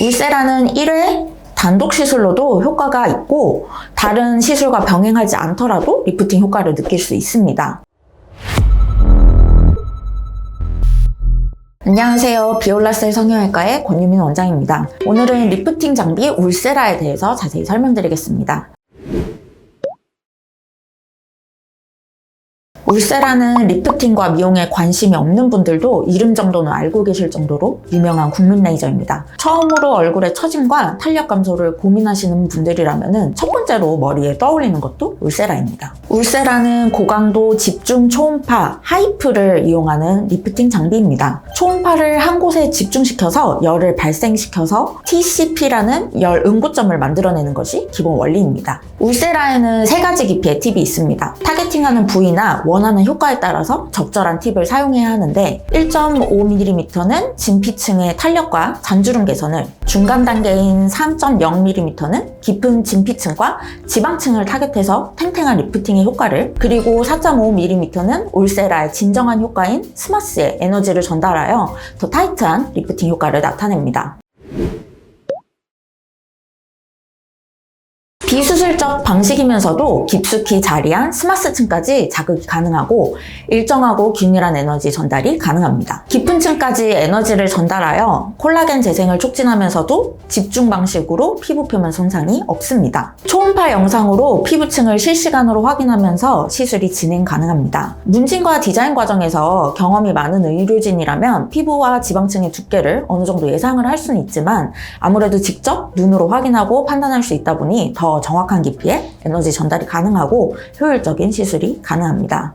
울세라는 1회 단독 시술로도 효과가 있고 다른 시술과 병행하지 않더라도 리프팅 효과를 느낄 수 있습니다. 안녕하세요. 비올라셀 성형외과의 권유민 원장입니다. 오늘은 리프팅 장비 울세라에 대해서 자세히 설명드리겠습니다. 울세라는 리프팅과 미용에 관심이 없는 분들도 이름 정도는 알고 계실 정도로 유명한 국민 레이저입니다. 처음으로 얼굴의 처짐과 탄력 감소를 고민하시는 분들이라면 첫 번째로 머리에 떠올리는 것도 울세라입니다. 울세라는 고강도 집중 초음파 하이프를 이용하는 리프팅 장비입니다. 초음파를 한 곳에 집중시켜서 열을 발생시켜서 TCP라는 열 응고점을 만들어내는 것이 기본 원리입니다. 울세라에는 3가지 깊이의 팁이 있습니다. 타겟팅하는 부위나 원하는 효과에 따라서 적절한 팁을 사용해야 하는데 1.5mm는 진피층의 탄력과 잔주름 개선을, 중간 단계인 3.0mm는 깊은 진피층과 지방층을 타겟해서 탱탱한 리프팅의 효과를, 그리고 4.5mm는 울세라의 진정한 효과인 스마스의 에너지를 전달하여 더 타이트한 리프팅 효과를 나타냅니다. 비수술적 방식이면서도 깊숙이 자리한 스마스층까지 자극이 가능하고 일정하고 균일한 에너지 전달이 가능합니다. 깊은 층까지 에너지를 전달하여 콜라겐 재생을 촉진하면서도 집중 방식으로 피부 표면 손상이 없습니다. 초음파 영상으로 피부층을 실시간으로 확인하면서 시술이 진행 가능합니다. 문진과 디자인 과정에서 경험이 많은 의료진이라면 피부와 지방층의 두께를 어느 정도 예상을 할 수는 있지만 아무래도 직접 눈으로 확인하고 판단할 수 있다 보니 더 정확한 깊이의 에너지 전달이 가능하고 효율적인 시술이 가능합니다.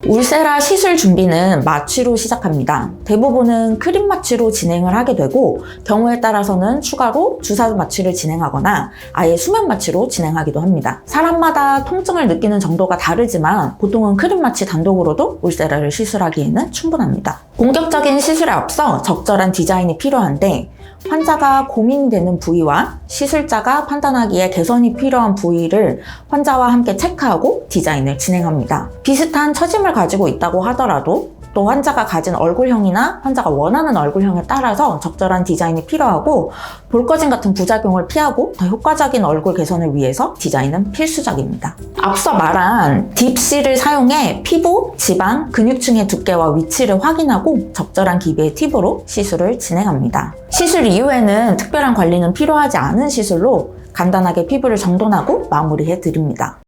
울세라 시술 준비는 마취로 시작합니다. 대부분은 크림 마취로 진행을 하게 되고 경우에 따라서는 추가로 주사 마취를 진행하거나 아예 수면 마취로 진행하기도 합니다. 사람마다 통증을 느끼는 정도가 다르지만 보통은 크림 마취 단독으로도 울세라를 시술하기에는 충분합니다. 본격적인 시술에 앞서 적절한 디자인이 필요한데 환자가 고민되는 부위와 시술자가 판단하기에 개선이 필요한 부위를 환자와 함께 체크하고 디자인을 진행합니다. 비슷한 처짐을 가지고 있다고 하더라도 또 환자가 가진 얼굴형이나 환자가 원하는 얼굴형에 따라서 적절한 디자인이 필요하고 볼거진 같은 부작용을 피하고 더 효과적인 얼굴 개선을 위해서 디자인은 필수적입니다. 앞서 말한 딥C를 사용해 피부, 지방, 근육층의 두께와 위치를 확인하고 적절한 깊이의 팁으로 시술을 진행합니다. 시술 이후에는 특별한 관리는 필요하지 않은 시술로 간단하게 피부를 정돈하고 마무리해 드립니다.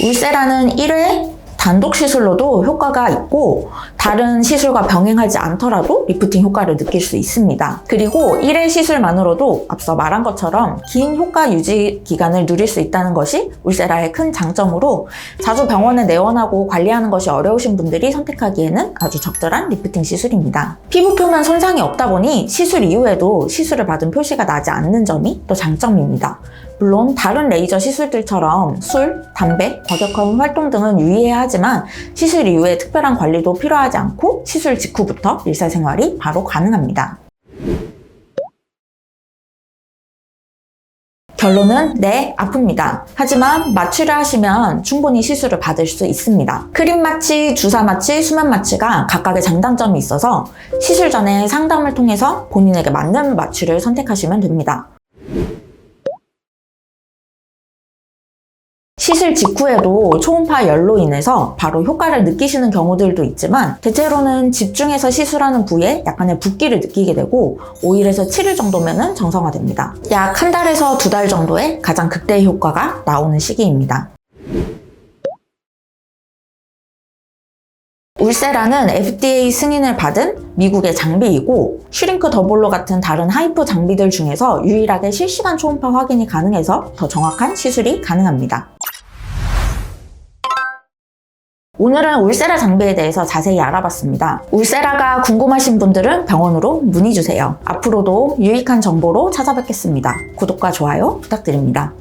울세라는 1회 단독 시술로도 효과가 있고 다른 시술과 병행하지 않더라도 리프팅 효과를 느낄 수 있습니다. 그리고 1회 시술만으로도 앞서 말한 것처럼 긴 효과 유지 기간을 누릴 수 있다는 것이 울세라의 큰 장점으로 자주 병원에 내원하고 관리하는 것이 어려우신 분들이 선택하기에는 아주 적절한 리프팅 시술입니다. 피부 표면 손상이 없다 보니 시술 이후에도 시술을 받은 표시가 나지 않는 점이 또 장점입니다. 물론 다른 레이저 시술들처럼 술, 담배, 과격한 활동 등은 유의해야 하지만 시술 이후에 특별한 관리도 필요하지 않고 시술 직후부터 일상생활이 바로 가능합니다. 결론은 네, 아픕니다. 하지만 마취를 하시면 충분히 시술을 받을 수 있습니다. 크림 마취, 주사 마취, 수면 마취가 각각의 장단점이 있어서 시술 전에 상담을 통해서 본인에게 맞는 마취를 선택하시면 됩니다. 시술 직후에도 초음파 열로 인해서 바로 효과를 느끼시는 경우들도 있지만 대체로는 집중해서 시술하는 부위에 약간의 붓기를 느끼게 되고 5일에서 7일 정도면 정상화됩니다. 약 한 달에서 2달 정도의 가장 극대의 효과가 나오는 시기입니다. 울세라는 FDA 승인을 받은 미국의 장비이고 슈링크 더블로 같은 다른 하이프 장비들 중에서 유일하게 실시간 초음파 확인이 가능해서 더 정확한 시술이 가능합니다. 오늘은 울세라 장비에 대해서 자세히 알아봤습니다. 울세라가 궁금하신 분들은 병원으로 문의주세요. 앞으로도 유익한 정보로 찾아뵙겠습니다. 구독과 좋아요 부탁드립니다.